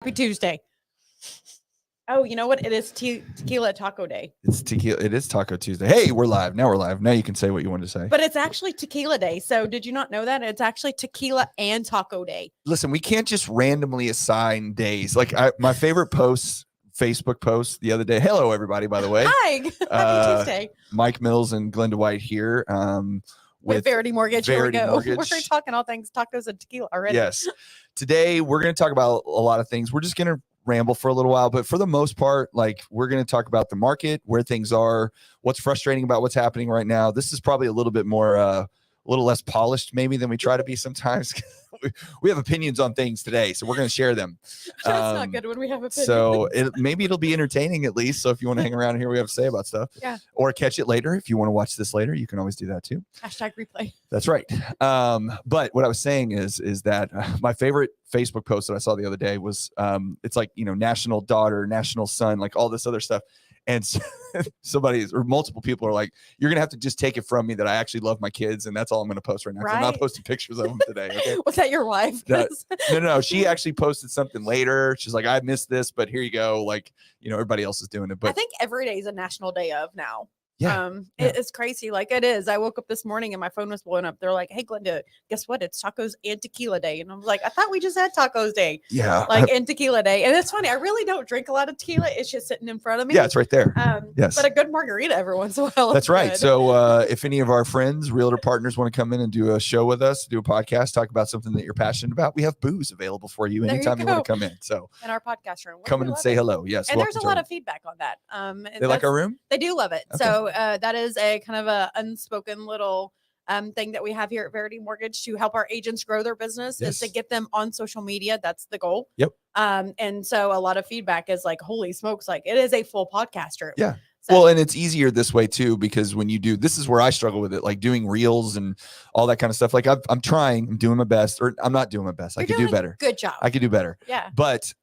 Happy Tuesday. Oh, you know what? It is Tequila Taco Day. It's tequila. It is Taco Tuesday. Hey, we're live. Now we're live. Now you can say what you wanted to say. But it's actually Tequila Day. So did you not know that? It's actually Tequila and Taco Day. Listen, we can't just randomly assign days. Like my favorite post, Facebook post the other day. Hello, everybody, by the way. Hi. Happy Tuesday. Mike Mills and Glenda White here. With Verity Mortgage. Verity Here we go. Mortgage. We're talking all things tacos and tequila already. Yes. Today, we're going to talk about a lot of things. We're just going to ramble for a little while, but for the most part, like, we're going to talk about the market, where things are, what's frustrating about what's happening right now. This is probably a little bit more, a little less polished maybe than we try to be sometimes. We have opinions on things today, so we're going to share them. That's not good when we have opinions. So maybe it'll be entertaining at least. So if you want to hang around and hear what we have to say about stuff, or catch it later, if you want to watch this later, you can always do that too. Hashtag replay. That's right. But what I was saying is that my favorite Facebook post that I saw the other day was it's like, national daughter, national son, like all this other stuff. And somebody or multiple people are like, you're going to have to just take it from me that I actually love my kids. And that's all I'm going to post right now. Right. I'm not posting pictures of them today. Okay? Was that your wife? No. She actually posted something later. She's like, I missed this, but here you go. Like, everybody else is doing it. But I think every day is a national day of now. Yeah. It's crazy. Like it is. I woke up this morning and my phone was blowing up. They're like, hey, Glenda, guess what? It's tacos and tequila day. And I was like, I thought we just had tacos day. Yeah. And tequila day. And it's funny. I really don't drink a lot of tequila. It's just sitting in front of me. Yeah, it's right there. Yes. But a good margarita every once in a while. That's right. Good. So if any of our friends, realtor partners want to come in and do a show with us, do a podcast, talk about something that you're passionate about, we have booze available for you anytime you want to come in. So in our podcast room. Come in and say hello. Yes. And there's a lot of feedback on that. They like our room? They do love it. Okay. So that is a kind of a unspoken little thing that we have here at Verity Mortgage to help our agents grow their business is to get them on social media. That's the goal. Yep. And so a lot of feedback is like, holy smokes, like it is a full podcast room. Yeah. So, well, and it's easier this way too, because when you do, this is where I struggle with it, like doing reels and all that kind of stuff. Like I'm doing my best, or I'm not doing my best. I could do better. Good job. I could do better. Yeah. But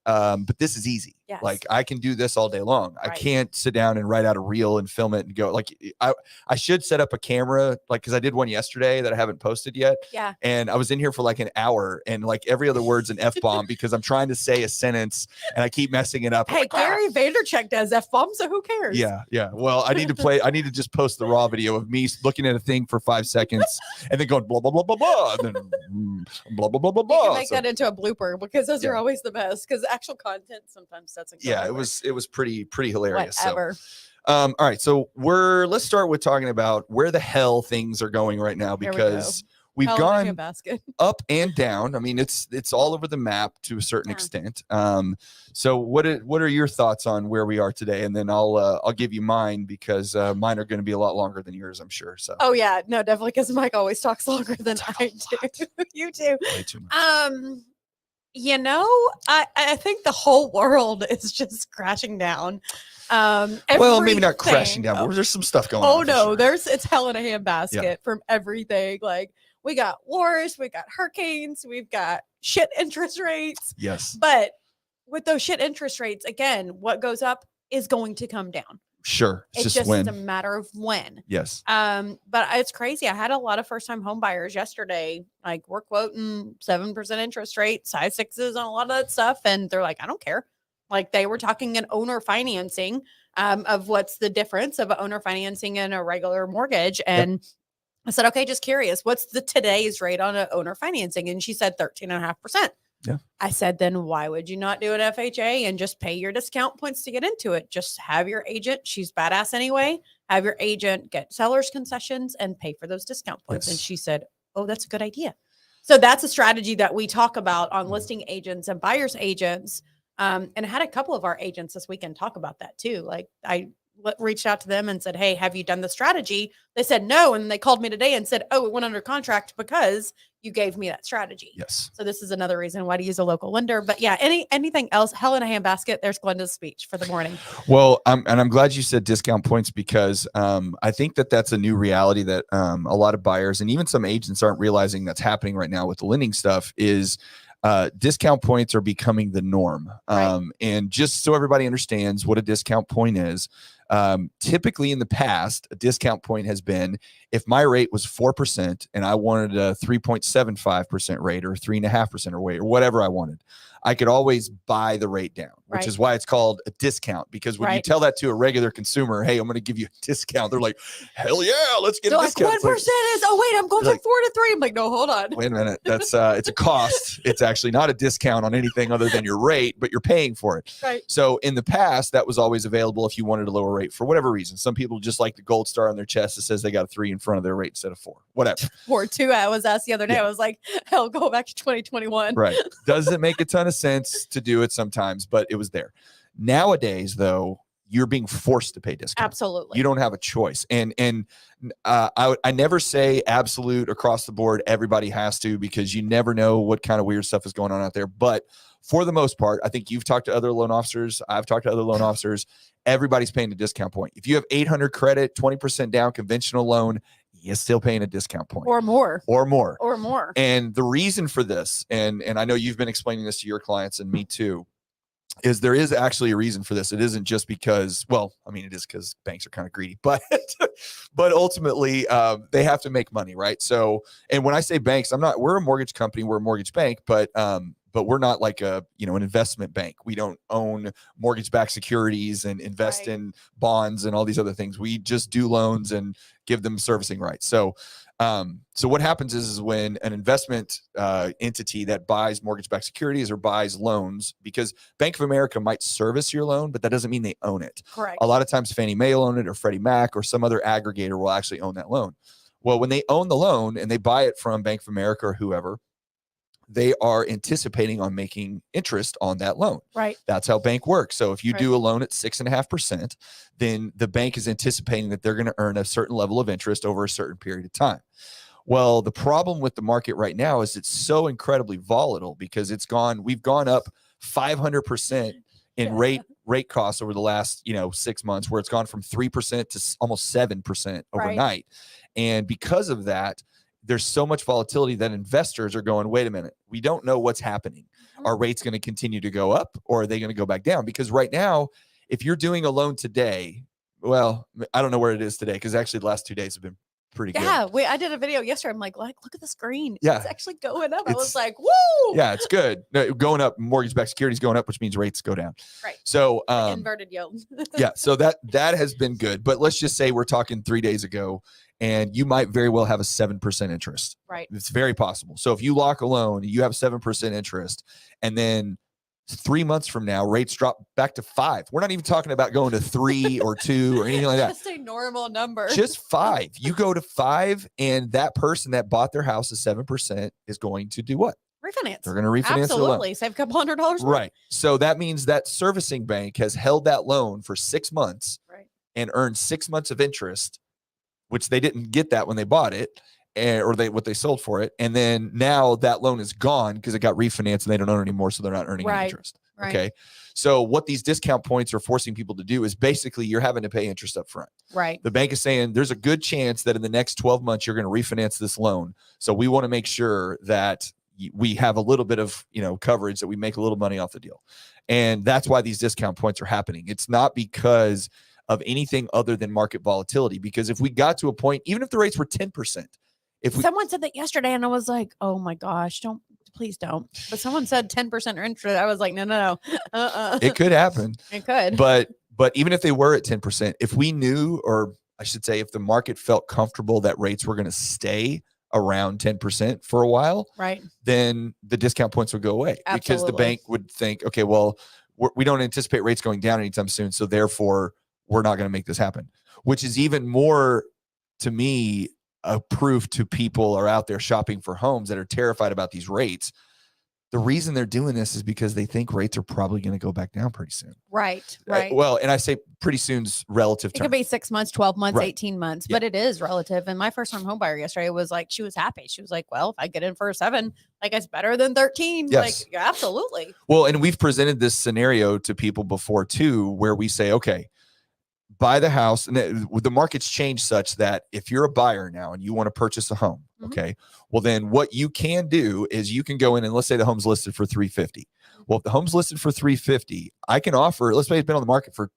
this is easy. Yes. Like I can do this all day long. Right. I can't sit down and write out a reel and film it and go like, I should set up a camera, like, cause I did one yesterday that I haven't posted yet. Yeah. And I was in here for like an hour and like every other word's an F-bomb because I'm trying to say a sentence and I keep messing it up. Hey, like, Gary Vaynerchuk does F-bombs, so who cares? Yeah. Yeah. Well, I need to just post the raw video of me looking at a thing for 5 seconds and then going blah, blah, blah, blah, blah, and then blah, blah, blah, blah, blah. You can make that into a blooper because those are always the best because actual content sometimes doesn't go it was pretty hilarious. Whatever. So, all right. So let's start with talking about where the hell things are going right now, because we've gone up and down. I mean, it's all over the map to a certain extent. So what are your thoughts on where we are today? And then I'll give you mine because mine are going to be a lot longer than yours, I'm sure. So. Oh yeah, no, definitely, because Mike always talks longer than I do. You too. Way too much. I think the whole world is just crashing down. Well, maybe not crashing down, but there's some stuff going on. Oh no, it's hell in a handbasket from everything. Like we got wars, we got hurricanes, we've got shit interest rates. Yes. But with those shit interest rates, again, what goes up is going to come down. Sure. It's just a matter of when. Yes. But it's crazy. I had a lot of first-time home buyers yesterday. Like we're quoting 7% interest rate, size 6s on a lot of that stuff. And they're like, I don't care. Like they were talking an owner financing of what's the difference of an owner financing and a regular mortgage. And I said, okay, just curious, what's the today's rate on an owner financing? And she said 13.5%. Yeah. I said, then why would you not do an FHA and just pay your discount points to get into it? Just have your agent. She's badass anyway. Have your agent get seller's concessions and pay for those discount points. Yes. And she said, oh, that's a good idea. So that's a strategy that we talk about on listing agents and buyer's agents. And I had a couple of our agents this weekend talk about that too. Like I reached out to them and said, hey, have you done the strategy? They said no. And they called me today and said, oh, it went under contract because you gave me that strategy. Yes. So this is another reason why to use a local lender. But yeah, anything else, hell in a handbasket. There's Glenda's speech for the morning. Well, I'm glad you said discount points because I think that's a new reality that a lot of buyers and even some agents aren't realizing that's happening right now with the lending stuff is discount points are becoming the norm. Right. And just so everybody understands what a discount point is, Typically in the past, a discount point has been if my rate was 4% and I wanted a 3.75% rate or 3.5% or rate or whatever I wanted, I could always buy the rate down, which is why it's called a discount. Because when you tell that to a regular consumer, hey, I'm going to give you a discount, they're like, hell yeah, let's get a discount. 1% is, oh wait, I'm going from 4 to 3. I'm like, no, hold on. Wait a minute. That's it's a cost. It's actually not a discount on anything other than your rate, but you're paying for it. Right. So in the past, that was always available if you wanted a lower rate for whatever reason. Some people just like the gold star on their chest that says they got a 3 in front of their rate instead of 4. Whatever. Or 2. I was asked the other day. I was like, hell, go back to 2021. Right. Doesn't make a ton of sense to do it sometimes, but it was there. Nowadays, though, you're being forced to pay discount. Absolutely. You don't have a choice. And I never say absolute across the board, everybody has to, because you never know what kind of weird stuff is going on out there. But for the most part, I think you've talked to other loan officers. I've talked to other loan officers. Everybody's paying a discount point. If you have 800 credit, 20% down, conventional loan, you're still paying a discount point. Or more. And the reason for this, and I know you've been explaining this to your clients and me too, is there is actually a reason for this. It isn't just because, well, I mean, it is because banks are kind of greedy, but ultimately they have to make money, right? So, and when I say banks, we're a mortgage company, we're a mortgage bank, but we're not like an investment bank. We don't own mortgage-backed securities and invest in bonds and all these other things. We just do loans and give them servicing rights. So what happens is when an investment entity that buys mortgage-backed securities or buys loans, because Bank of America might service your loan, but that doesn't mean they own it. Correct. A lot of times Fannie Mae will own it, or Freddie Mac, or some other aggregator will actually own that loan. Well, when they own the loan and they buy it from Bank of America or whoever, they are anticipating on making interest on that loan. Right. That's how bank works. So if you do a loan at 6.5%, then the bank is anticipating that they're going to earn a certain level of interest over a certain period of time. Well, the problem with the market right now is it's so incredibly volatile because we've gone up 500% in rate costs over the last 6 months, where it's gone from 3% to almost 7% overnight. And because of that, there's so much volatility that investors are going, wait a minute, we don't know what's happening. Are rates going to continue to go up, or are they going to go back down? Because right now, if you're doing a loan today, well, I don't know where it is today, because actually the last 2 days have been pretty good. Yeah, I did a video yesterday. I'm like, look at the screen. Yeah. It's actually going up. I was like, woo! Yeah, it's good. No, going up, mortgage-backed securities going up, which means rates go down. Right. So inverted yield. Yeah, so that has been good. But let's just say we're talking 3 days ago, and you might very well have a 7% interest. Right. It's very possible. So if you lock a loan, you have 7% interest, and then 3 months from now, rates drop back to 5. We're not even talking about going to 3 or 2 or anything like that. Just a normal number. Just 5. You go to 5, and that person that bought their house at 7% is going to do what? Refinance. They're going to refinance Absolutely. the loan. Save a couple $100 more. Right. So that means that servicing bank has held that loan for 6 months and earned 6 months of interest, which they didn't get that when they bought it, or what they sold for it. And then now that loan is gone because it got refinanced and they don't own it anymore, so they're not earning any interest. Right. Okay. So what these discount points are forcing people to do is basically you're having to pay interest up front. Right. The bank is saying there's a good chance that in the next 12 months you're going to refinance this loan. So we want to make sure that we have a little bit of coverage, that we make a little money off the deal. And that's why these discount points are happening. It's not because of anything other than market volatility, because if we got to a point, even if the rates were 10%, someone said that yesterday and I was like, oh my gosh, please don't. But someone said 10% interest. I was like, no. It could happen. It could. But even if they were at 10%, if we knew, or I should say, if the market felt comfortable that rates were going to stay around 10% for a while, right, then the discount points would go away. Absolutely. Because the bank would think, okay, well, we don't anticipate rates going down anytime soon, so therefore we're not going to make this happen, which is even more, to me, a proof to people are out there shopping for homes that are terrified about these rates. The reason they're doing this is because they think rates are probably going to go back down pretty soon. Right. Well, and I say pretty soon's relative term. It could be 6 months, 12 months, Right. 18 months, but it is relative. And my first time home buyer yesterday was like, she was happy. She was like, well, if I get in for a 7, like it's better than 13. Yes. Like, absolutely. Well, and we've presented this scenario to people before too, where we say, okay, buy the house, and the market's changed such that if you're a buyer now and you want to purchase a home, okay, well then what you can do is you can go in and let's say the home's listed for $350. Well, if the home's listed for $350, I can offer, let's say it's been on the market for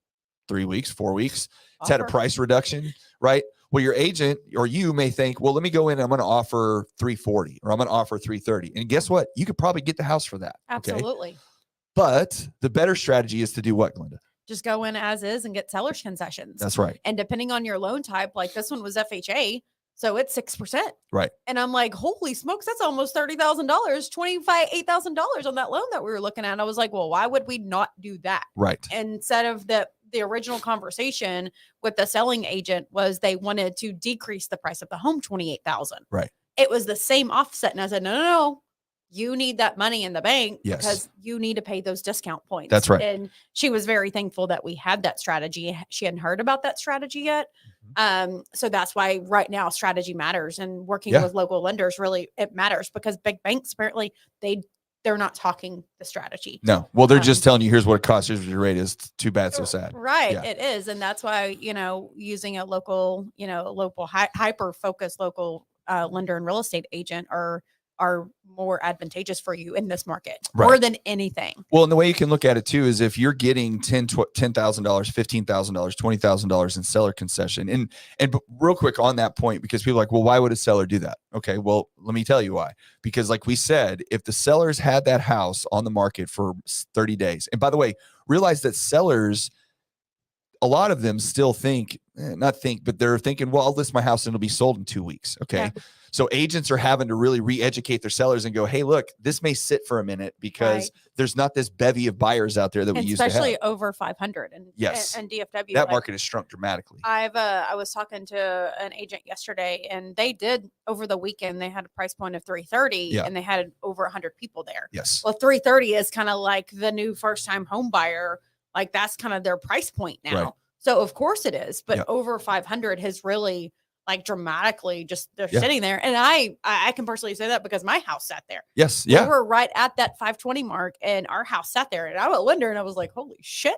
3 weeks, 4 weeks. It's had a price reduction, right? Well, your agent or you may think, well, let me go in and I'm going to offer 340 or I'm going to offer 330. And guess what? You could probably get the house for that. Absolutely. Okay? But the better strategy is to do what, Glenda? Just go in as is and get seller's concessions. That's right. And depending on your loan type, like this one was FHA, so it's 6%. Right. And I'm like, holy smokes, that's almost $30,000, $8,000 on that loan that we were looking at. And I was like, well, why would we not do that? Right. Instead of the original conversation with the selling agent was they wanted to decrease the price of the home $28,000. Right. It was the same offset. And I said, no. You need that money in the bank because you need to pay those discount points. That's right. And she was very thankful that we had that strategy. She hadn't heard about that strategy yet. So that's why right now strategy matters, and working with local lenders, really, it matters because big banks, apparently they're not talking the stratety. No. Well, they're just telling you, here's what it costs. Here's what your rate is. Too bad. So sad. Right. Yeah. It is. And that's why, using a local, hyper focused local lender and real estate agent are more advantageous for you in this market more than anything. Well, and the way you can look at it too is if you're getting $10,000, $15,000, $20,000 in seller concession, and real quick on that point, because people are like, well, why would a seller do that? Okay, well, let me tell you why. Because like we said, if the sellers had that house on the market for 30 days, and by the way, realize that sellers, a lot of them still but they're thinking, well, I'll list my house and it'll be sold in 2 weeks. Okay. Yeah. So agents are having to really re-educate their sellers and go, hey, look, this may sit for a minute because there's not this bevy of buyers out there that we used to have. Especially over 500 and DFW. That market has shrunk dramatically. I was talking to an agent yesterday, and they did over the weekend, they had a price point of 330 and they had over 100 people there. Yes. Well, 330 is kind of like the new first-time home buyer. Like that's kind of their price point now. Right. So of course it is, but over 500 has really like dramatically just they're sitting there. And I can personally say that because my house sat there. Yes. We were right at that 520 mark and our house sat there, and I'm a lender and I was like, holy shit,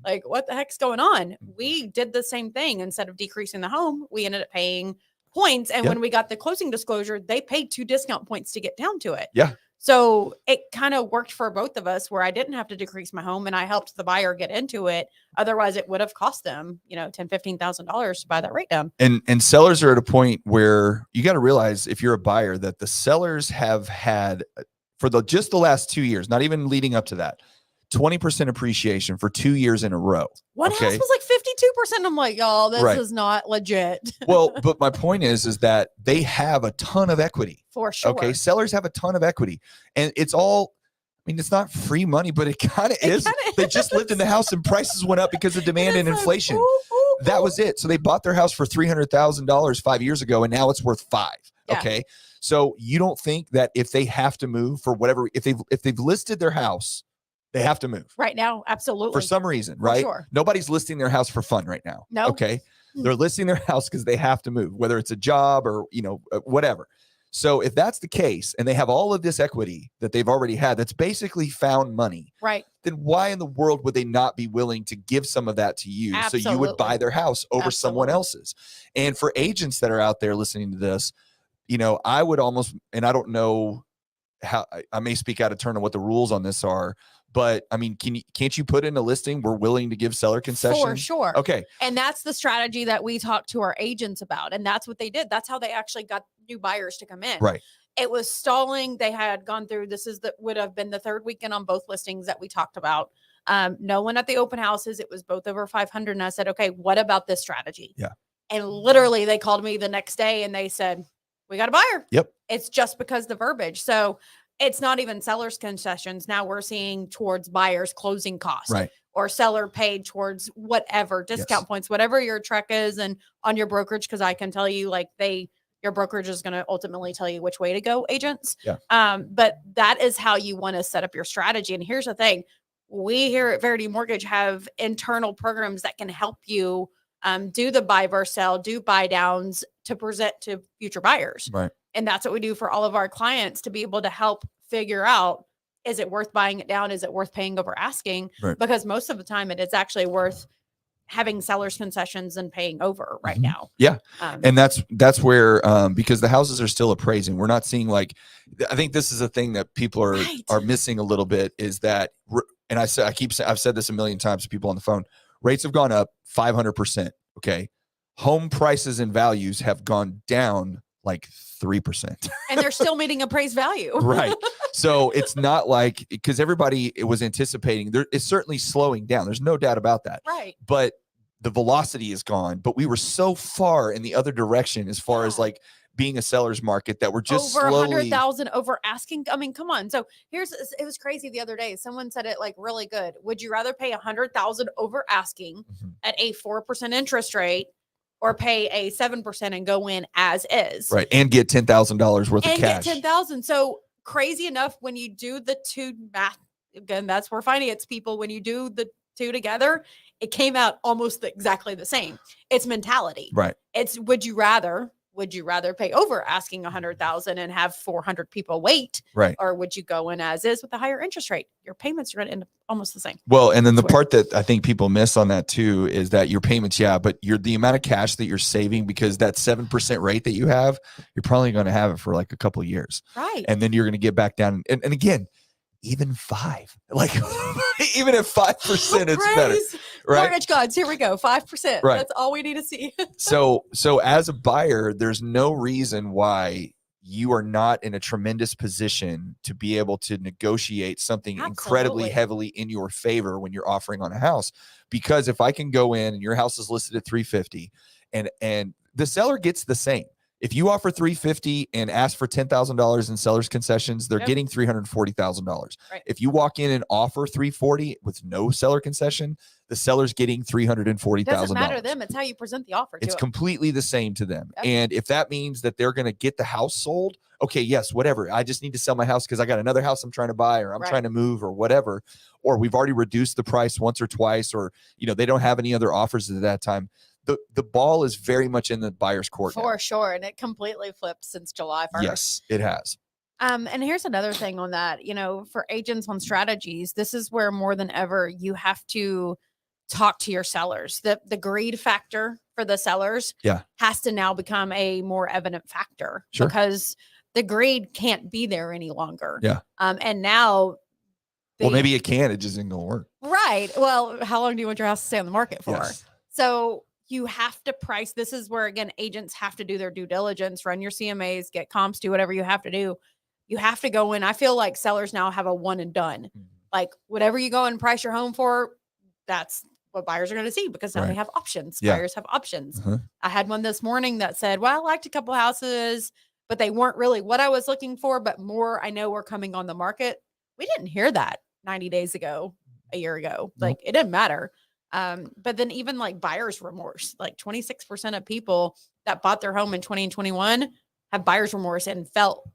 like what the heck's going on? We did the same thing. Instead of decreasing the home, we ended up paying points. And when we got the closing disclosure, they paid 2 discount points to get down to it. Yeah. So it kind of worked for both of us where I didn't have to decrease my home and I helped the buyer get into it. Otherwise it would have cost them, $10,000, $15,000 to buy that rate down. And sellers are at a point where you got to realize if you're a buyer that the sellers have had for just the last 2 years, not even leading up to that, 20% appreciation for 2 years in a row. One house was like 52%. I'm like, y'all, this is not legit. Well, but my point is that they have a ton of equity. For sure. Okay. Sellers have a ton of equity, and it's all, it's not free money, but it kind of is. They just lived in the house and prices went up because of demand and inflation. That was it. So they bought their house for $300,000 5 years ago, and now it's worth $5 million. Yeah. Okay. So you don't think that if they have to move for whatever, if they've listed their house, they have to move right now. Absolutely. For some reason, right? Sure. Nobody's listing their house for fun right now. No. Okay. They're listing their house because they have to move, whether it's a job or, whatever. So if that's the case and they have all of this equity that they've already had, that's basically found money, right? Then why in the world would they not be willing to give some of that to you? Absolutely. So you would buy their house over someone else's? And for agents that are out there listening to this, I would almost, and I don't know how, I may speak out of turn on what the rules on this are, but I mean, can't you put in a listing? We're willing to give seller concessions. For sure. Okay. And that's the strategy that we talked to our agents about. And that's what they did. That's how they actually got new buyers to come in. Right. It was stalling. They had gone through, would have been the third weekend on both listings that we talked about. No one at the open houses. It was both over 500. And I said, okay, what about this strategy? Yeah. And literally they called me the next day and they said, we got a buyer. Yep. It's just because the verbiage. So it's not even seller's concessions. Now we're seeing towards buyers closing costs, right? Or seller paid towards whatever discount points, whatever your truck is, and on your brokerage. Cause I can tell you your brokerage is going to ultimately tell you which way to go, agents. Yeah. But that is how you want to set up your strategy. And here's the thing. We here at Verity Mortgage have internal programs that can help you do the buy versus sell, do buy downs to present to future buyers. Right. And that's what we do for all of our clients to be able to help figure out, is it worth buying it down? Is it worth paying over asking? Right. Because most of the time it is actually worth having seller's concessions and paying over right now. Yeah. And that's where, because the houses are still appraising. We're not seeing I think this is a thing that people are missing a little bit, is that, and I've said this a million times to people on the phone, Rates have gone up 500%. Okay. Home prices and values have gone down like 3%. And they're still meeting appraised value. Right. So it's not like, because everybody was anticipating, it's certainly slowing down. There's no doubt about that. Right. But the velocity is gone. But we were so far in the other direction as far as like being a seller's market that we're just over slowly 100,000 over asking. I mean, come on. So it was crazy the other day. Someone said it like really good. Would you rather pay 100,000 over asking at a 4% interest rate, or pay a 7% and go in as is? Right. And get $10,000 worth of cash. And get 10,000. So crazy enough, when you do the two math, again, that's where finance people, when you do the two together, it came out almost exactly the same. It's mentality. Right. It's would you rather pay over asking 100,000 and have 400 people wait? Right. Or would you go in as is with a higher interest rate? Your payments are going to end up almost the same. Well, and then the part that I think people miss on that too is that your payments, but the amount of cash that you're saving, because that 7% rate that you have, you're probably going to have it for like a couple of years. Right. And then you're going to get back down. And again, even 5, like even at 5%, it's better. Right. Mortgage gods, here we go. 5%. Right. That's all we need to see. So as a buyer, there's no reason why you are not in a tremendous position to be able to negotiate something incredibly heavily in your favor when you're offering on a house. Because if I can go in and your house is listed at 350 and the seller gets the same. If you offer $350 and ask for $10,000 in seller's concessions, they're getting $340,000. Right. If you walk in and offer $340 with no seller concession, the seller's getting $340,000. Doesn't matter to them. It's how you present the offer. It's completely the same to them. Yep. And if that means that they're going to get the house sold, okay, yes, whatever. I just need to sell my house because I got another house I'm trying to buy, or I'm trying to move, or whatever. Or we've already reduced the price once or twice, or they don't have any other offers at that time. The ball is very much in the buyer's court for sure, and it completely flipped since July 1st. Yes, it has. And here's another thing on that. For agents on strategies, this is where more than ever you have to talk to your sellers. The greed factor for the sellers has to now become a more evident factor because the greed can't be there any longer. Yeah. And now maybe it can, it just ain't gonna work. Right. Well, how long do you want your house to stay on the market for? Yes. So you have to price. This is where, again, agents have to do their due diligence, run your CMAs, get comps, do whatever you have to do. You have to go in. I feel like sellers now have a one and done. Mm-hmm. Like whatever you go and price your home for, that's what buyers are going to see, because now they have options. Yeah. Buyers have options. Uh-huh. I had one this morning that said, well, I liked a couple houses, but they weren't really what I was looking for, but more I know were coming on the market. We didn't hear that 90 days ago, a year ago. Like it didn't matter. But then even like buyer's remorse, like 26% of people that bought their home in 2021 have buyer's remorse and felt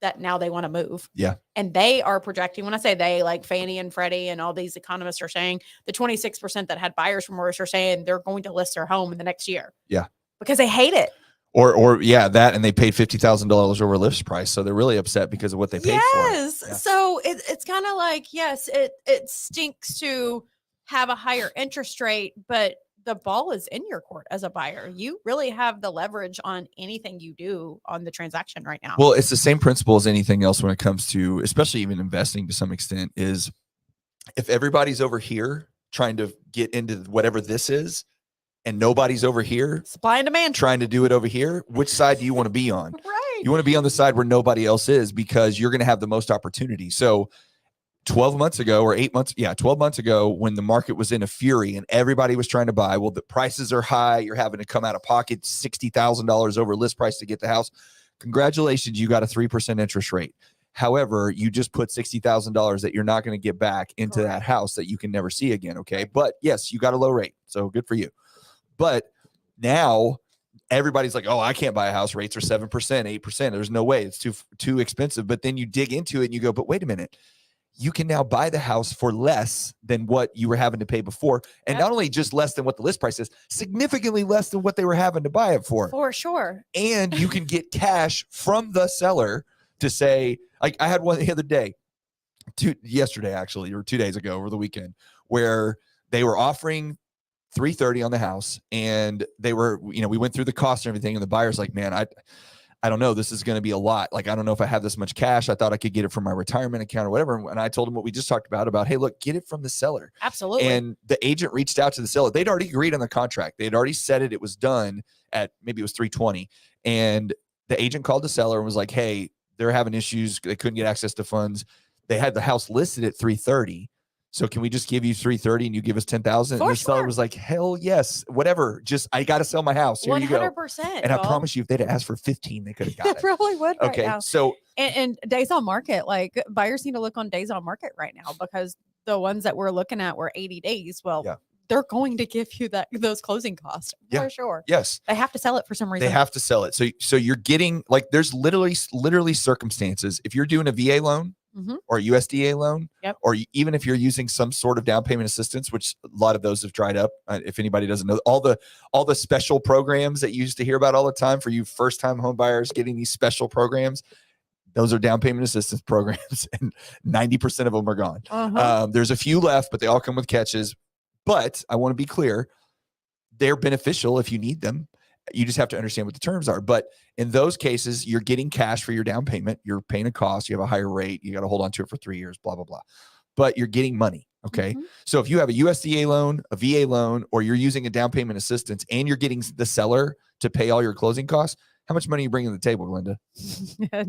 that now they want to move. Yeah. And they are projecting, when I say they, like Fannie and Freddie and all these economists are saying, the 26% that had buyer's remorse are saying they're going to list their home in the next year. Yeah. Because they hate it. Or that, and they paid $50,000 over list price. So they're really upset because of what they paid for. Yes. Yeah. So it's kind of like, yes, it stinks to have a higher interest rate, but the ball is in your court as a buyer. You really have the leverage on anything you do on the transaction right now. Well, it's the same principle as anything else when it comes to, especially even investing to some extent, is if everybody's over here trying to get into whatever this is, and nobody's over here, supply and demand, trying to do it over here, which side do you want to be on? Right. You want to be on the side where nobody else is, because you're going to have the most opportunity. So 12 months ago, when the market was in a fury and everybody was trying to buy, well, the prices are high. You're having to come out of pocket $60,000 over list price to get the house. Congratulations, you got a 3% interest rate. However, you just put $60,000 that you're not going to get back into that house that you can never see again. Okay. But yes, you got a low rate. So good for you. But now everybody's like, oh, I can't buy a house. Rates are 7%, 8%. There's no way. It's too expensive. But then you dig into it and you go, but wait a minute. You can now buy the house for less than what you were having to pay before. And not only just less than what the list price is, significantly less than what they were having to buy it for. For sure. And you can get cash from the seller to say, like I had one the other day, yesterday actually, or 2 days ago over the weekend, where they were offering $330 on the house, and they were, we went through the cost and everything, and the buyer's like, man, I don't know, this is going to be a lot. Like, I don't know if I have this much cash. I thought I could get it from my retirement account or whatever. And I told him what we just talked about, hey, look, get it from the seller. Absolutely. And the agent reached out to the seller. They'd already agreed on the contract. They'd already said it was done at maybe it was 320. And the agent called the seller and was like, hey, they're having issues. They couldn't get access to funds. They had the house listed at 330. So can we just give you 330 and you give us 10,000? And the seller was like, hell yes, whatever. Just, I got to sell my house. Here 100%, you go. And I promise you, if they'd have asked for 15, they could have got it. Probably would. Okay. Right now. So, and days on market, like buyers need to look on days on market right now, because the ones that we're looking at were 80 days. Well, they're going to give you those closing costs for sure. Yes. They have to sell it for some reason. They have to sell it. So you're getting, like, there's literally circumstances. If you're doing a VA loan, or a USDA loan, or even if you're using some sort of down payment assistance, which a lot of those have dried up. If anybody doesn't know, all the special programs that you used to hear about all the time for you first time home buyers getting these special programs, those are down payment assistance programs, and 90% of them are gone. There's a few left, but they all come with catches. But I want to be clear, they're beneficial if you need them. You just have to understand what the terms are. But in those cases, you're getting cash for your down payment. You're paying a cost. You have a higher rate. You got to hold on to it for 3 years, blah, blah, blah. But you're getting money. Okay. So if you have a USDA loan, a VA loan, or you're using a down payment assistance and you're getting the seller to pay all your closing costs, how much money are you bringing to the table, Glenda?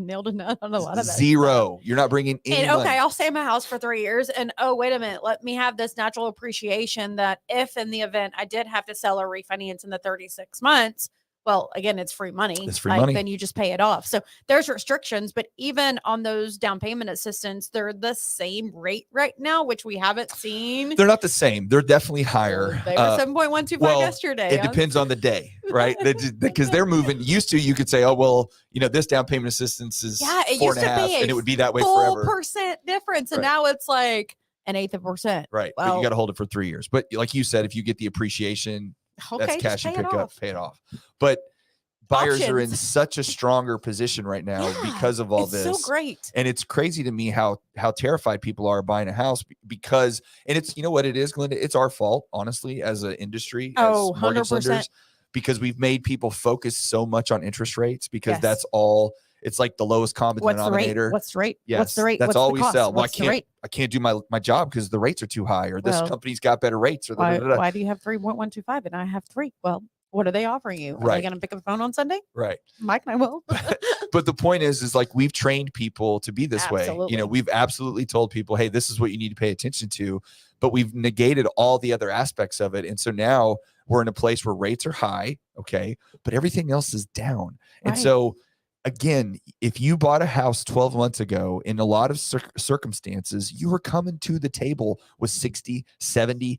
Nailed a nut on a lot of that. Zero. You're not bringing any money. Okay, I'll stay in my house for 3 years. And oh, wait a minute. Let me have this natural appreciation that if in the event I did have to sell or refinance in the 36 months, well, again, it's free money. It's free money. Then you just pay it off. So there's restrictions, but even on those down payment assistance, they're the same rate right now, which we haven't seen. They're not the same. They're definitely higher. They were 7.125 yesterday. It depends on the day, right? Because they're moving. Used to, you could say, oh, well, this down payment assistance is 4.5%, and it would be that way forever. 4% difference. And now it's like 1/8%. Right. Well, but you got to hold it for 3 years. But like you said, if you get the appreciation, that's cash you pick up, pay it off. But buyers are in such a stronger position right now because of all this. It's so great. And it's crazy to me how terrified people are buying a house because, and it's, you know what it is, Glenda? It's our fault, honestly, as an industry, as mortgage lenders, because we've made people focus so much on interest rates because that's all. It's like the lowest common denominator. What's the rate? Yes, what's the rate? That's all we sell. Well, I can't do my job because the rates are too high, or this company's got better rates. Or why do you have 3.125 and I have 3? Well, what are they offering you? Are they going to pick up the phone on Sunday? Right. Mike and I will. But the point is like we've trained people to be this way. We've absolutely told people, hey, this is what you need to pay attention to. But we've negated all the other aspects of it. And so now we're in a place where rates are high, okay, but everything else is down. Right. And so again, if you bought a house 12 months ago, in a lot of circumstances, you were coming to the table with $60,000, $70,000,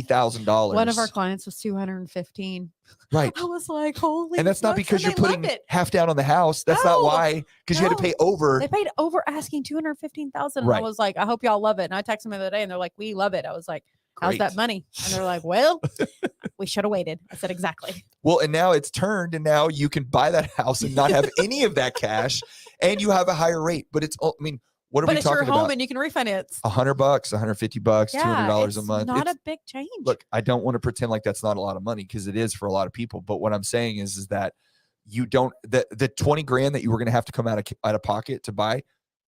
$80,000. One of our clients was $215,000. Right. I was like, holy. And that's not because you're putting half down on the house. That's not why, because you had to pay over. They paid over asking $215,000. And right. I was like, I hope y'all love it. And I texted them the other day and they're like, we love it. I was like, how's that money? And they're like, well, we should have waited. I said, exactly. Well, and now it's turned, and now you can buy that house and not have any of that cash, and you have a higher rate. But it's, I mean, what are we talking about? But it's your home, and you can refinance. $100, $150, $200 a month. Not a big change. Look, I don't want to pretend like that's not a lot of money because it is for a lot of people. But what I'm saying is that you don't the 20 grand that you were going to have to come out of pocket to buy.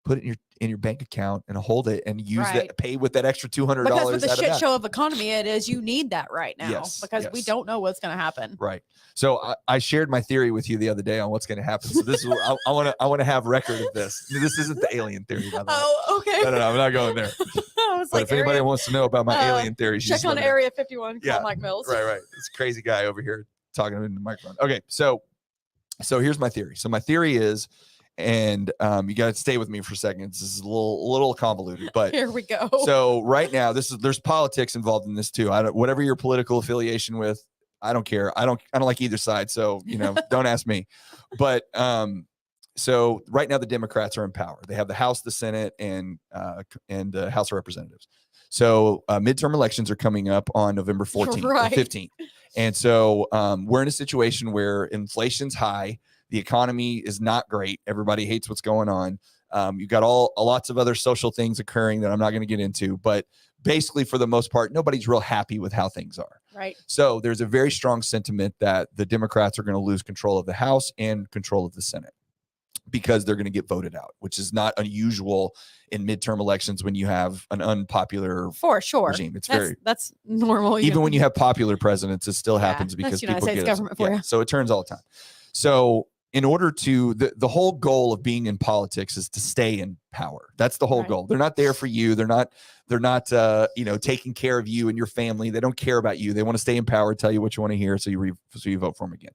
Put it in your bank account and hold it and use that, pay with that extra $200. Because with the shit show of economy it is, you need that right now because we don't know what's going to happen. Right. So I shared my theory with you the other day on what's going to happen. So this is what I want to have record of this. This isn't the alien theory, by the way. Oh, okay. No, I'm not going there. But if anybody wants to know about my alien theory, check on Area 51. Call Mike Mills. Right. This crazy guy over here talking into the microphone. Okay, so here's my theory. So my theory is. And you got to stay with me for a second. This is a little convoluted, but here we go. So right now, there's politics involved in this too. Whatever your political affiliation with, I don't care. I don't like either side. So don't ask me. But so right now the Democrats are in power. They have the House, the Senate, and the House of Representatives. So midterm elections are coming up on November 14th, or 15th, and so we're in a situation where inflation's high. The economy is not great. Everybody hates what's going on. You've got lots of other social things occurring that I'm not going to get into, but basically for the most part, nobody's real happy with how things are. Right. So there's a very strong sentiment that the Democrats are going to lose control of the House and control of the Senate. because they're going to get voted out, which is not unusual in midterm elections when you have an unpopular regime. That's normal. Even when you have popular presidents, it still happens because people get government for you. So it turns all the time. So in order to the whole goal of being in politics is to stay in power. That's the whole goal. They're not there for you. They're not taking care of you and your family. They don't care about you. They want to stay in power, tell you what you want to hear, so you vote for them again.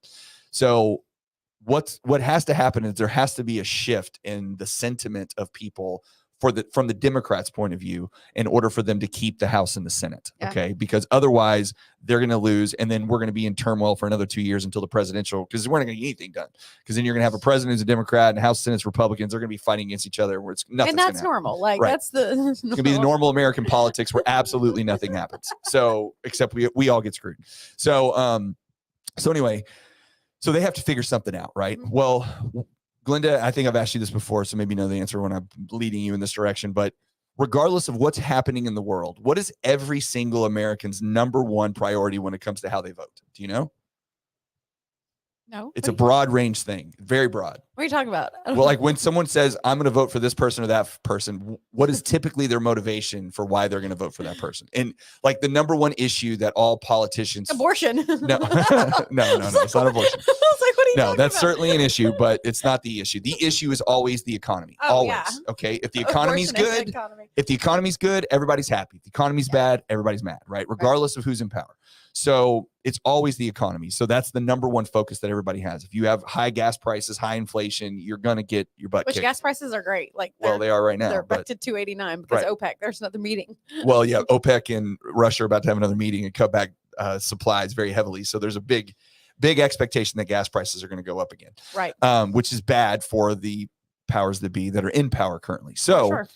So what has to happen is there has to be a shift in the sentiment of people from the Democrats' point of view in order for them to keep the House and the Senate. Okay. Because otherwise they're going to lose. And then we're going to be in turmoil for another 2 years until the presidential, because we're not going to get anything done. Because then you're going to have a president who's a Democrat and House Senate's Republicans. They're going to be fighting against each other where it's nothing. And that's normal. That's it's going to be the normal American politics where absolutely nothing happens. So except we all get screwed. So anyway, so they have to figure something out, right? Mm-hmm. Well, Glenda, I think I've asked you this before, so maybe you know the answer when I'm leading you in this direction. But regardless of what's happening in the world, what is every single American's number one priority when it comes to how they vote? Do you know? No. It's a broad range thing, very broad. What are you talking about? Well, like when someone says, I'm going to vote for this person or that person, what is typically their motivation for why they're going to vote for that person? And like the number one issue that all politicians... Abortion. No, it's not abortion. I was like, what are you No, that's certainly an issue, but it's not the issue. The issue is always the economy. Always. Yeah. Okay. If the economy's good, everybody's happy. If the economy's bad, everybody's mad, right? Regardless of who's in power. So it's always the economy. So that's the number one focus that everybody has. If you have high gas prices, high inflation, you're going to get your butt kicked. Gas prices are great. They are right now. They're back to 289 because OPEC, there's another meeting. Well, yeah, OPEC and Russia are about to have another meeting and cut back supplies very heavily. So there's a big expectation that gas prices are going to go up again. Right. Which is bad for the powers that be that are in power currently. So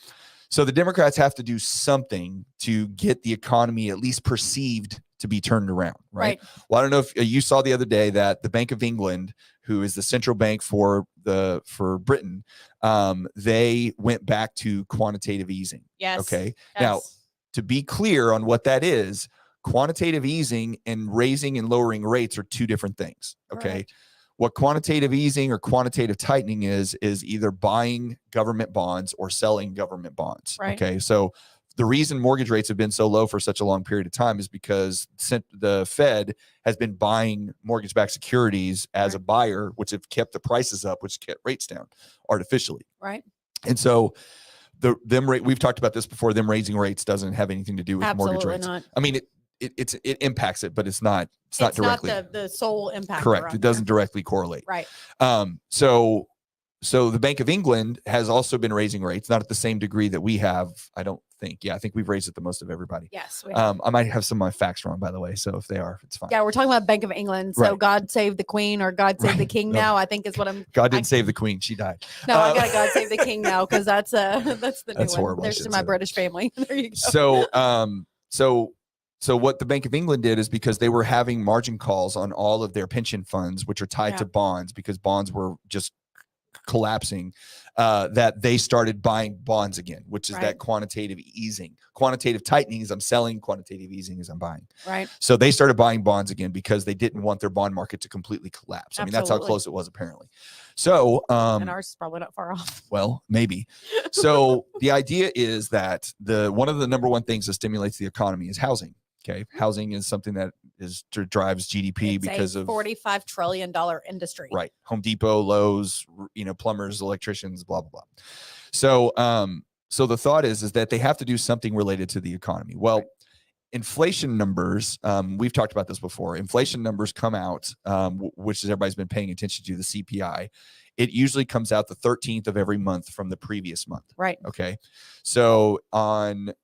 the Democrats have to do something to get the economy at least perceived to be turned around, right? Well, I don't know if you saw the other day that the Bank of England, who is the central bank for Britain, they went back to quantitative easing. Yes. Okay. Yes. Now, to be clear on what that is, quantitative easing and raising and lowering rates are two different things. Okay. Right. What quantitative easing or quantitative tightening is either buying government bonds or selling government bonds. Right. Okay. So the reason mortgage rates have been so low for such a long period of time is because the Fed has been buying mortgage-backed securities as a buyer, which have kept the prices up, which kept rates down artificially. Right. And so we've talked about this before. Them raising rates doesn't have anything to do with mortgage rates. Not. I mean, it impacts it, but it's not directly. It's not the sole impact. Correct. It doesn't directly correlate. Right. So the Bank of England has also been raising rates, not at the same degree that we have, I don't think. Yeah, I think we've raised it the most of everybody. Yes. We have. I might have some of my facts wrong, by the way. So if they are, it's fine. Yeah, we're talking about Bank of England. So God save the Queen or God save the King now, I think is what I'm... God didn't save the Queen. She died. No, I got to God save the King now because that's the new that's one. Horrible. There's to my British family. There you go. So what the Bank of England did is because they were having margin calls on all of their pension funds, which are tied to bonds because bonds were just collapsing, that they started buying bonds again, which is that quantitative easing. Quantitative tightening is I'm selling, quantitative easing is I'm buying. Right. So they started buying bonds again because they didn't want their bond market to completely collapse. I mean, that's how close it was apparently. So and ours is probably not far off. Well, maybe. So the idea is that one of the number one things that stimulates the economy is housing. Okay. Housing is something that drives GDP because of $45 trillion industry. Right. Home Depot, Lowe's, plumbers, electricians, blah, blah, blah. So, so the thought is that they have to do something related to the economy. Well, inflation numbers, we've talked about this before. Inflation numbers come out, which is everybody's been paying attention to, the CPI. It usually comes out the 13th of every month from the previous month. Right. Okay. So on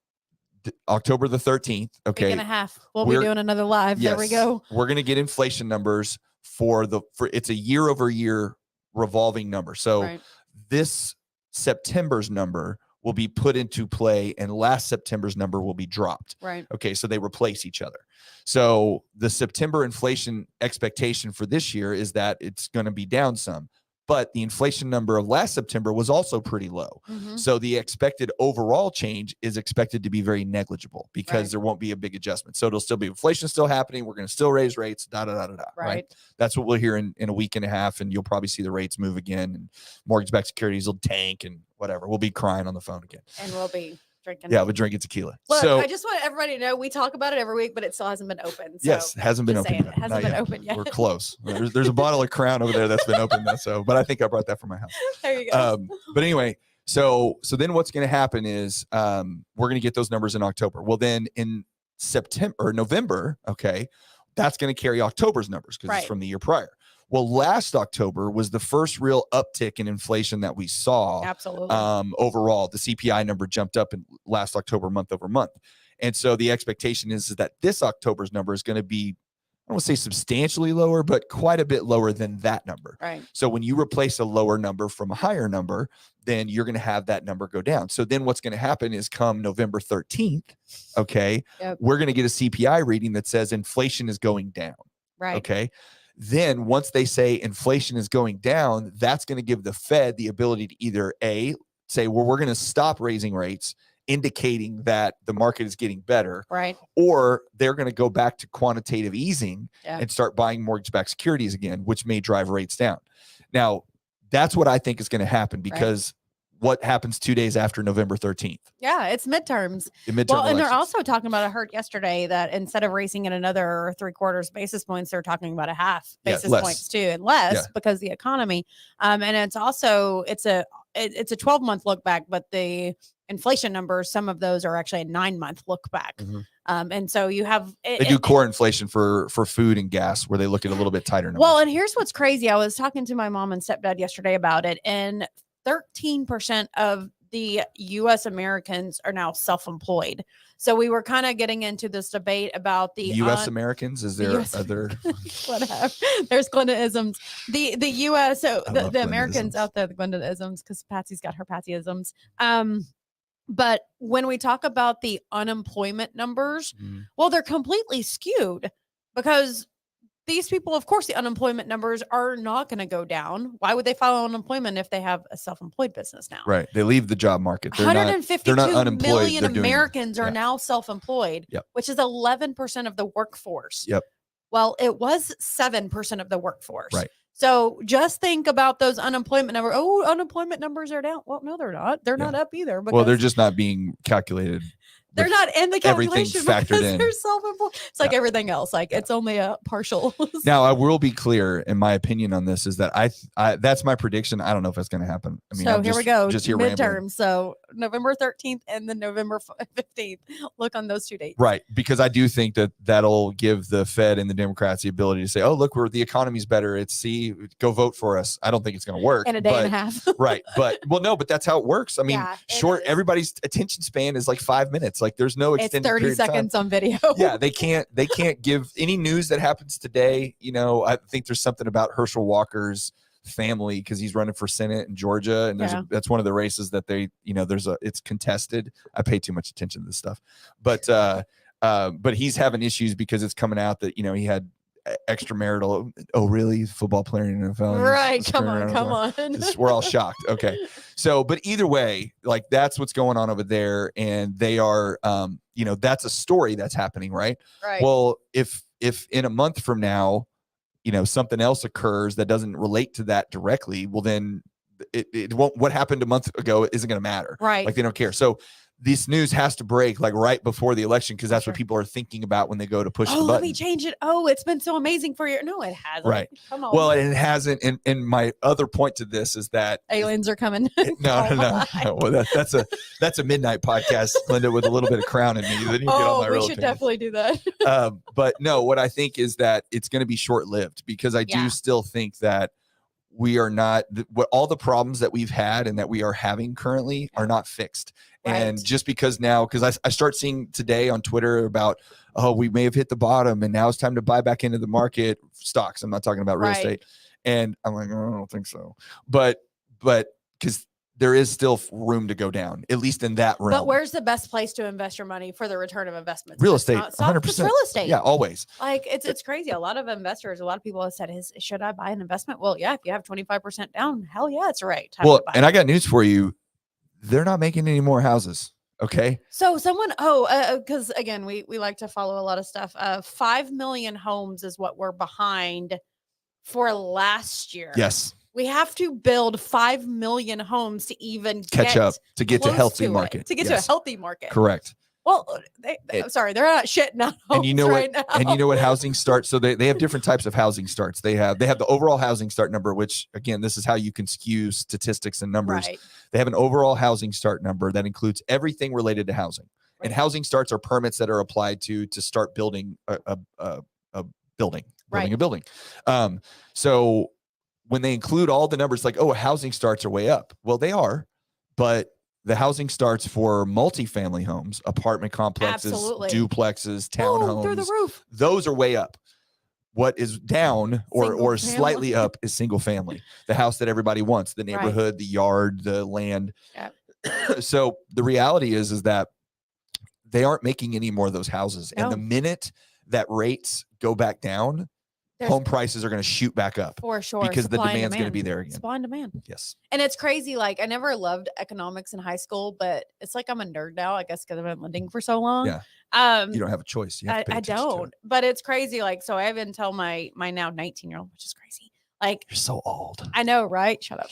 October the 13th. Okay. Week and a half. We'll be doing another live. Yes, there we go. We're going to get inflation numbers for it's a year over year revolving number. So this September's number will be put into play and last September's number will be dropped. Right. Okay. So they replace each other. So the September inflation expectation for this year is that it's going to be down some. but the inflation number of last September was also pretty low. So the expected overall change is expected to be very negligible because there won't be a big adjustment. So it'll still be inflation still happening. We're going to still raise rates, right? That's what we'll hear in a week and a half, and you'll probably see the rates move again, and mortgage-backed securities will tank and whatever. We'll be crying on the phone again. And we'll be drinking. Yeah, we're drinking tequila. Look, so I just want everybody to know we talk about it every week, but it still hasn't been open. So yes, hasn't been open. It hasn't been open yet. We're close. There's a bottle of Crown over there that's been open. But I think I brought that from my house. There you go. But anyway, so then what's going to happen is we're going to get those numbers in October. Well, then in September or November, okay, that's going to carry October's numbers because it's from the year prior. Well, last October was the first real uptick in inflation that we saw. Absolutely. Overall, the CPI number jumped up in last October, month over month. And so the expectation is that this October's number is going to be, I don't want to say substantially lower, but quite a bit lower than that number. Right. So when you replace a lower number from a higher number, then you're going to have that number go down. So then what's going to happen is come November 13th, okay, we're going to get a CPI reading that says inflation is going down. Right. Okay. Then once they say inflation is going down, that's going to give the Fed the ability to either A, say, well, we're going to stop raising rates, indicating that the market is getting better, right? Or they're going to go back to quantitative easing and start buying mortgage-backed securities again, which may drive rates down. Now, that's what I think is going to happen because what happens 2 days after November 13th? Yeah, it's midterms. And they're also talking about, I heard yesterday that instead of raising it another 3/4 basis points, they're talking about a half basis points too, and less because the economy. And it's also, it's a 12-month look back, but the inflation numbers, some of those are actually a 9-month look back. And so you have they do core inflation for food and gas where they look at a little bit tighter numbers. Well, and here's what's crazy. I was talking to my mom and stepdad yesterday about it, and 13% of the U.S. Americans are now self-employed. So we were kind of getting into this debate about the U.S. Americans. Is there other? Whatever. There's Glendaisms. The U.S. So the Americans out there, the Glendaisms, because Patsy's got her Patsyisms. But when we talk about the unemployment numbers, well, they're completely skewed because these people, of course, the unemployment numbers are not going to go down. Why would they file unemployment if they have a self-employed business now? Right. They leave the job market. They're 152 not unemployed. million Americans are now self-employed, which is 11% of the workforce. Well, it was 7% of the workforce. Right. So just think about those unemployment numbers. Oh, unemployment numbers are down. Well, no, they're not. They're not up either. Well, they're just not being calculated. They're not in the calculation factored in. They're self-employed. It's like everything else. Like it's only a partial. Now, I will be clear in my opinion on this is that I that's my prediction. I don't know if it's going to happen. I mean, so here we go. Just here midterm. rambling. So November 13th and then November 15th. Look on those 2 dates. Right. Because I do think that that'll give the Fed and the Democrats the ability to say, oh, look, the economy's better. Go vote for us. I don't think it's going to work. In a day and a half. Right. But but that's how it works. I mean, everybody's attention span is like 5 minutes. Like there's no extended 30 seconds on video. Yeah, they can't give any news that happens today. You know, I think there's something about Herschel Walker's family because he's running for Senate in Georgia, and that's one of the races that they, it's contested. I pay too much attention to this stuff, but he's having issues because it's coming out that he had extramarital. Oh, really? Football player in the NFL? Right. Come on. We're all shocked. Okay. So, but either way, like that's what's going on over there, and they are, that's a story that's happening, right? Right. Well, if in a month from now, something else occurs that doesn't relate to that directly, well, then it won't. What happened a month ago isn't going to matter. Right. Like they don't care. So this news has to break like right before the election because that's what people are thinking about when they go to push the button. Let me change it. Oh, it's been so amazing for you. No, it hasn't. Right. Come on. Well, it hasn't. And my other point to this is that aliens are coming. No. Well, that's a midnight podcast, Linda, with a little bit of Crown in me. Then you get all my we should definitely do that. But no, what I think is that it's going to be short-lived because I do still think that we are not all the problems that we've had and that we are having currently are not fixed. Right. And just because now, because I start seeing today on Twitter about, we may have hit the bottom and now it's time to buy back into the market stocks. I'm not talking about real estate. And I'm like, I don't think so. But because there is still room to go down, at least in that realm. But where's the best place to invest your money for the return of investments? Real estate, 100%. It's real estate. Yeah, always. Like it's crazy. A lot of investors, a lot of people have said, should I buy an investment? Well, yeah, if you have 25% down, hell yeah, it's right. Well, and I got news for you. They're not making any more houses. Okay. So because again, we like to follow a lot of stuff. 5 million homes is what we're behind for last year. Yes. We have to build 5 million homes to even catch up to get to healthy market. To get to a healthy market. Correct. Well, I'm sorry, they're not shitting out homes right now. And you know what housing starts? So they have different types of housing starts. They have the overall housing start number, which again, this is how you can skew statistics and numbers. Right. They have an overall housing start number that includes everything related to housing. Right. And housing starts are permits that are applied to start building a building. So when they include all the numbers, like, housing starts are way up. Well, they are, but the housing starts for multifamily homes, apartment complexes, duplexes, townhomes, through the roof. Those are way up. What is down or slightly up is single family, the house that everybody wants, the neighborhood, the yard, the land. Yeah. So the reality is that they aren't making any more of those houses. No. And the minute that rates go back down, home prices are going to shoot back up for sure, because the demand's going to be there again. Supply and demand. Yes. And it's crazy. Like, I never loved economics in high school, but it's like I'm a nerd now, I guess, because I've been lending for so long. Yeah. You don't have a choice. You have to pay I don't, but it's crazy. Like, so I even tell my now 19-year-old, which is crazy. Like, you're so old. I know, right? Shut up.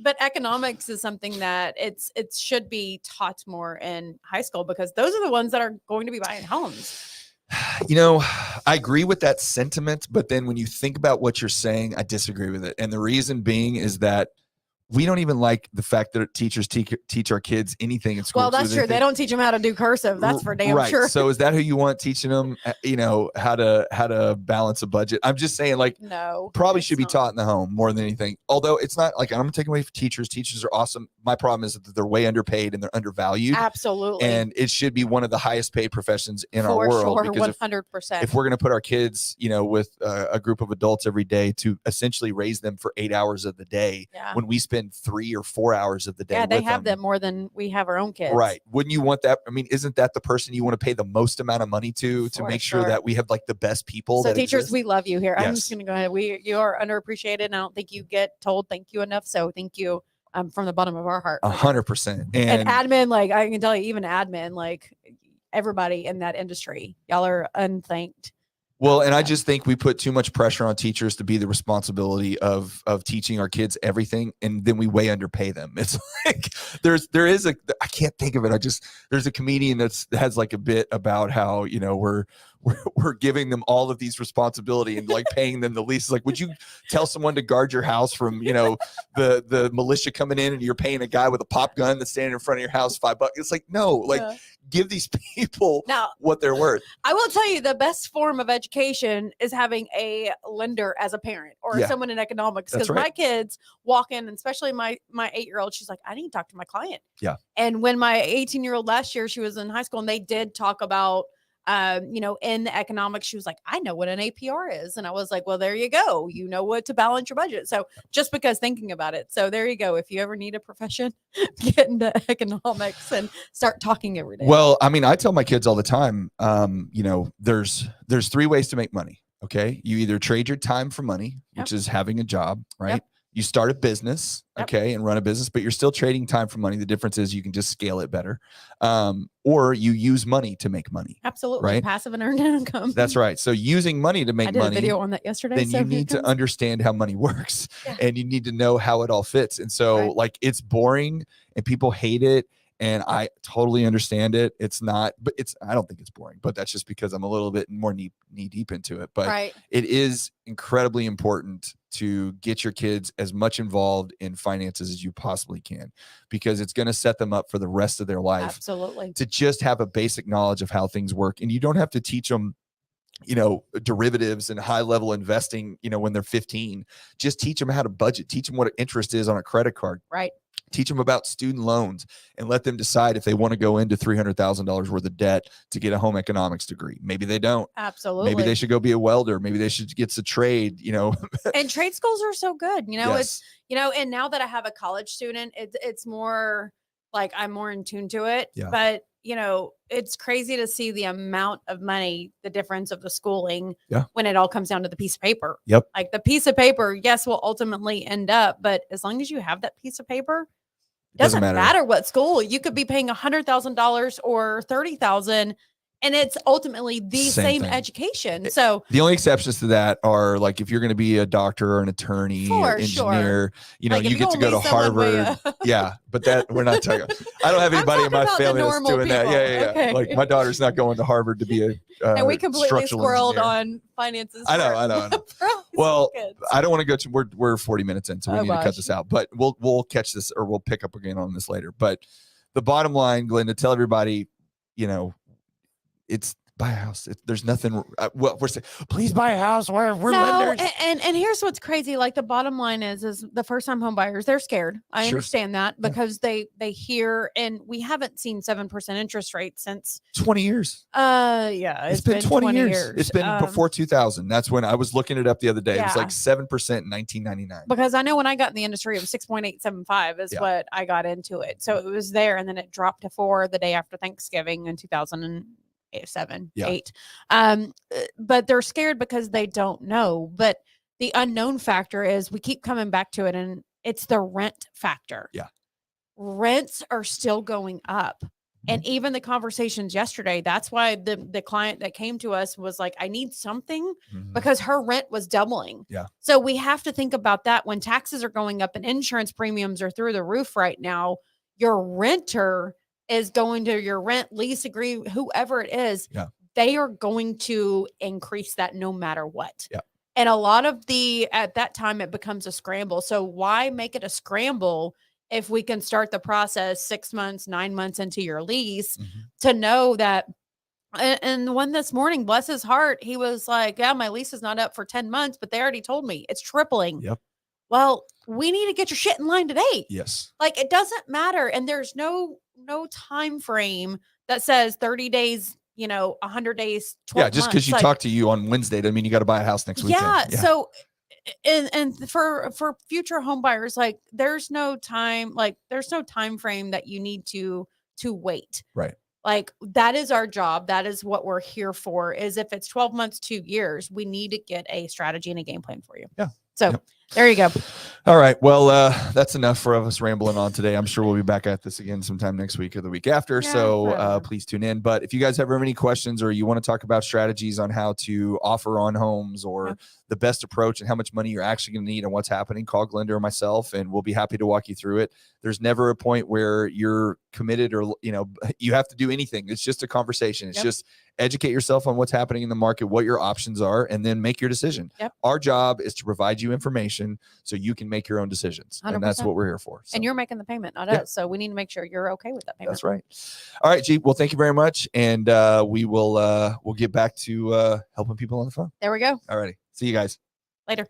But economics is something that it should be taught more in high school, because those are the ones that are going to be buying homes. You know, I agree with that sentiment, but then when you think about what you're saying, I disagree with it. And the reason being is that we don't even like the fact that teachers teach our kids anything in school. Well, that's true. They don't teach them how to do cursive. That's for damn sure. So is that who you want teaching them, how to balance a budget? I'm just saying, like, no, probably should be taught in the home more than anything. Although it's not like I'm going to take away from teachers. Teachers are awesome. My problem is that they're way underpaid and they're undervalued. Absolutely. And it should be one of the highest paid professions in our world. For sure, 100%. If we're going to put our kids, with a group of adults every day to essentially raise them for 8 hours of the day, when we spend 3 or 4 hours of the day. Yeah, they have them more than we have our own kids. Right. Wouldn't you want that? I mean, isn't that the person you want to pay the most amount of money to make sure that we have like the best people? So teachers, we love you here. Yes. I'm just going to go ahead. You are underappreciated. And I don't think you get told thank you enough. So thank you from the bottom of our heart. 100%. And admin, like I can tell you, even admin, like everybody in that industry, y'all are unthanked. Well, and I just think we put too much pressure on teachers to be the responsibility of teaching our kids everything, and then we way underpay them. It's like I can't think of it. There's a comedian that has like a bit about how we're giving them all of these responsibility and like paying them the least. Like, would you tell someone to guard your house from the militia coming in, and you're paying a guy with a pop gun that's standing in front of your house $5? It's like, no, like give these people what they're worth. I will tell you, the best form of education is having a lender as a parent or someone in economics, because my kids walk in, and especially my 8-year-old, she's like, I need to talk to my client. Yeah. And when my 18-year-old last year, she was in high school, and they did talk about in the economics, she was like, I know what an APR is. And I was like, well, there you go. You know what to balance your budget. So just because thinking about it. So there you go. If you ever need a profession, get into economics and start talking every day. Well, I mean, I tell my kids all the time, there's 3 ways to make money. Okay. You either trade your time for money, which is having a job, right? Yep. You start a business, and run a business, but you're still trading time for money. The difference is you can just scale it better. Or you use money to make money. Absolutely. Right? Passive and earned income. That's right. So using money to make money. I did a video on that yesterday. Then you need to understand how money works and you need to know how it all fits. And so like, it's boring and people hate it. And I totally understand it. It's not, but I don't think it's boring, but that's just because I'm a little bit more knee deep into it. But it is incredibly important to get your kids as much involved in finances as you possibly can, because it's going to set them up for the rest of their life. Absolutely. To just have a basic knowledge of how things work. And you don't have to teach them derivatives and high level investing, when they're 15. Just teach them how to budget, teach them what interest is on a credit card. Right. Teach them about student loans and let them decide if they want to go into $300,000 worth of debt to get a home economics degree. Maybe they don't. Absolutely. Maybe they should go be a welder. Maybe they should get a trade, And trade schools are so good. Yes. It's, and now that I have a college student, it's more like I'm more in tune to it. Yeah. But, it's crazy to see the amount of money, the difference of the schooling when it all comes down to the piece of paper. Yep. Like the piece of paper, yes, will ultimately end up, but as long as you have that piece of paper, doesn't matter what school. You could be paying $100,000 or $30,000, and it's ultimately the same education. So the only exceptions to that are like if you're going to be a doctor or an attorney or engineer, you get to go to Harvard. Yeah, but that we're not talking. I don't have anybody in my family that's doing that. Yeah. Okay. Like my daughter's not going to Harvard to be a and we completely squirreled on finances. I know. Well, I don't want to go to. We're 40 minutes in, so we need to cut this out. But we'll catch this, or we'll pick up again on this later. But the bottom line, Glenda, tell everybody, it's buy a house. There's nothing. We're saying, please buy a house. We're lenders. And here's what's crazy. Like the bottom line is the first time home buyers, they're scared. I understand that because they hear, and we haven't seen 7% interest rate since 20 years. Yeah, it's been 20 years. It's been before 2000. That's when I was looking it up the other day. It was like 7% in 1999. Because I know when I got in the industry, it was 6.875 is what I got into it. So it was there, and then it dropped to 4 the day after Thanksgiving in 2008. But they're scared because they don't know. But the unknown factor is we keep coming back to it, and it's the rent factor. Yeah. Rents are still going up. And even the conversations yesterday, that's why the client that came to us was like, I need something because her rent was doubling. Yeah. So we have to think about that when taxes are going up and insurance premiums are through the roof right now. Your renter is going to your rent lease agree, whoever it is, they are going to increase that no matter what. Yeah. And a lot of at that time, it becomes a scramble. So why make it a scramble if we can start the process 6 months, 9 months into your lease to know that? And the one this morning, bless his heart, he was like, yeah, my lease is not up for 10 months, but they already told me it's tripling. Yep. Well, we need to get your shit in line today. Yes. Like it doesn't matter. And there's no time frame that says 30 days, 100 days, 12 just because you talk to you on Wednesday doesn't mean you got to buy a house next weekend. Yeah. So, and for future home buyers, like there's no time frame that you need to wait. Right. Like that is our job. That is what we're here for, is if it's 12 months, 2 years, we need to get a strategy and a game plan for you. Yeah. So there you go. All right. Well, that's enough for us rambling on today. I'm sure we'll be back at this again sometime next week or the week after. So please tune in. But if you guys have any questions or you want to talk about strategies on how to offer on homes or the best approach and how much money you're actually going to need and what's happening, call Glenda or myself, and we'll be happy to walk you through it. There's never a point where you're committed or, you have to do anything. It's just a conversation. It's just educate yourself on what's happening in the market, what your options are, and then make your decision. Our job is to provide you information so you can make your own decisions. 100%. And that's what we're here for. So. And you're making the payment, not us. So we need to make sure you're okay with that payment. That's right. All right, G. Well, thank you very much. And we'll get back to helping people on the phone. There we go. All righty. See you guys. Later.